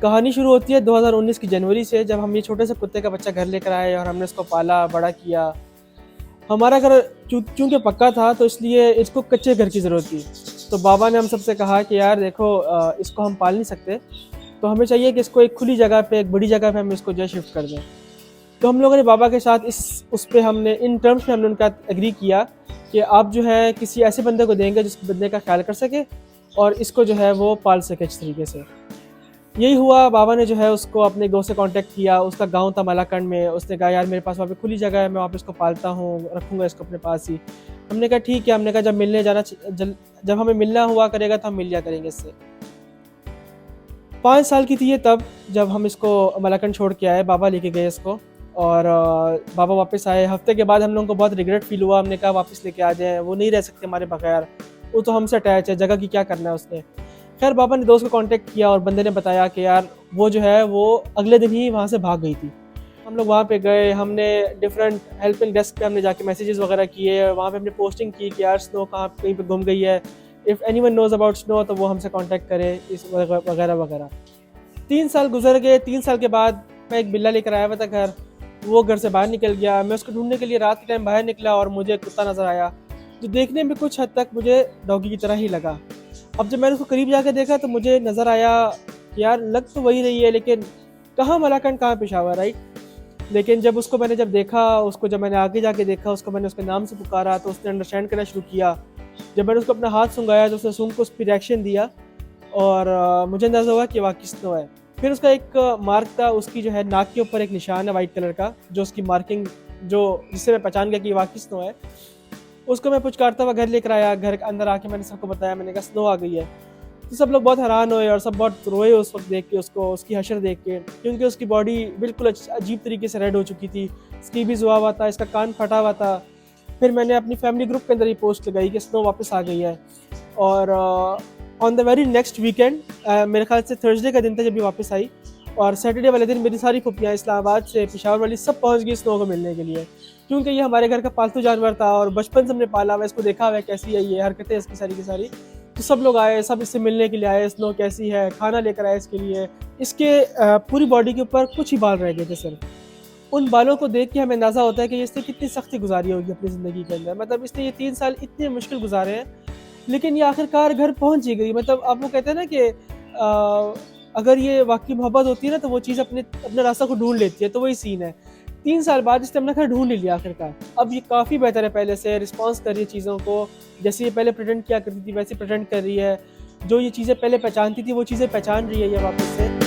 कहानी शुरू होती है 2019 की जनवरी से, जब हम ये छोटे से कुत्ते का बच्चा घर लेकर आए और हमने इसको पाला बड़ा किया। हमारा घर चूँकि पक्का था तो इसलिए इसको कच्चे घर की ज़रूरत थी। तो बाबा ने हम सबसे कहा कि यार देखो इसको हम पाल नहीं सकते, तो हमें चाहिए कि इसको एक खुली जगह पे, एक बड़ी जगह पे हम इसको जो है शिफ्ट कर दें। तो हम लोगों ने बाबा के साथ उस पे हमने इन टर्म्स में हमने उनका एग्री किया कि आप जो है किसी ऐसे बंदे को देंगे जिस बंदे का ख्याल कर सके और इसको जो है वो पाल सके अच्छे तरीके से। यही हुआ। बाबा ने जो है उसको अपने दोस्त से कांटेक्ट किया। उसका गांव था मलाकंड में। उसने कहा यार मेरे पास वहाँ पे खुली जगह है, मैं वहाँ पे इसको पालता हूँ, रखूँगा इसको अपने पास ही। हमने कहा ठीक है। हमने कहा जब हमें मिलना हुआ करेगा तो हम मिल लिया करेंगे इससे। 5 साल की थी ये तब, जब हम इसको मलाकंड छोड़ के आए। बाबा लेके गए इसको और बाबा वापस आए। हफ्ते के बाद हम लोगों को बहुत रिग्रेट फील हुआ। हमने कहा वापस लेके आ जाएँ, वो नहीं रह सकते हमारे बगैर, वो तो हमसे अटैच है, जगह की क्या करना है उसने। खैर बाबा ने दोस्त को कांटेक्ट किया और बंदे ने बताया कि यार वो जो है वो अगले दिन ही वहाँ से भाग गई थी। हम लोग वहाँ पे गए। हमने डिफरेंट हेल्पिंग डेस्क पे हमने जाके मैसेजेस वगैरह किए। वहाँ पे हमने पोस्टिंग की कि यार स्नो कहाँ कहीं पे गुम गई है, if anyone knows about snow तो वो हमसे कांटेक्ट करे, इस वगैरह वगैरह। 3 साल गुजर गए। 3 साल के बाद मैं एक बिल्ला लेकर आया हुआ था घर। वो घर से बाहर निकल गया। मैं उसको ढूंढने के लिए रात के टाइम बाहर निकला और मुझे कुत्ता नज़र आया जो देखने में कुछ हद तक मुझे डॉगी की तरह ही लगा। अब जब मैंने उसको करीब जाके देखा तो मुझे नज़र आया कि यार लग तो वही रही है, लेकिन कहाँ मलाकंड कहाँ पेशावर, राइट। लेकिन जब देखा, उसको जब मैंने आगे जाके देखा, उसको मैंने उसके नाम से पुकारा तो उसने अंडरस्टैंड करना शुरू किया। जब मैंने उसको अपना हाथ सूंघाया तो उसने सूंघ को उस पर रिएक्शन दिया और मुझे अंदाज़ा हुआ कि वाकई स्नो है। फिर उसका एक मार्क था, उसकी जो है नाक के ऊपर एक निशान है वाइट कलर का, जो उसकी मार्किंग जिससे मैं पहचान गया कि वाकई स्नो है। उसको मैं पुचकारता हुआ घर लेकर आया। घर के अंदर आके मैंने सबको बताया, मैंने कहा स्नो आ गई है। तो सब लोग बहुत हैरान हुए और सब बहुत रोए उस वक्त देख के उसको, उसकी हशर देख के, क्योंकि उसकी बॉडी बिल्कुल अजीब तरीके से रेड हो चुकी थी। स्कीबीज हुआ हुआ था, इसका कान फटा हुआ था। फिर मैंने अपनी फैमिली ग्रुप के अंदर ही पोस्ट लगाई कि स्नो वापस आ गई है। और on the very next weekend, मेरे ख्याल से थर्सडे का दिन था जब ये वापस आई, और सैटरडे वाले दिन मेरी सारी फुप्पियाँ इस्लामाबाद से पेशावर वाली सब पहुँच गई स्नो को मिलने के लिए, क्योंकि ये हमारे घर का पालतू जानवर था और बचपन से हमने पाला हुआ, इसको देखा हुआ है कैसी है ये हरकतें इसकी सारी की सारी। तो सब लोग आए, सब इससे मिलने के लिए आए, स्नो कैसी है, खाना लेकर आए इसके लिए। इसके पूरी बॉडी के ऊपर कुछ ही बाल रह गए थे सिर्फ। उन बालों को देख के हमें अंदाज़ा होता है कि इसने कितनी सख्ती गुजारी होगी अपनी ज़िंदगी के अंदर। मतलब इसने ये 3 साल इतने मुश्किल गुजारे हैं, लेकिन ये आखिरकार घर पहुंच ही गई। मतलब आप वो कहते हैं ना कि अगर ये वाकई मोहब्बत होती है ना तो वो चीज़ अपने रास्ता को ढूंढ लेती है। तो वही सीन है। 3 साल बाद इसने अपना घर ढूंढ ही लिया आखिरकार। अब ये काफ़ी बेहतर है पहले से, रिस्पॉन्स कर रही है चीज़ों को। जैसे ये पहले प्रेटेंड किया करती थी वैसे प्रेटेंड कर रही है। जो ये चीज़ें पहले पहचानती थी वो चीज़ें पहचान रही है ये वापस से।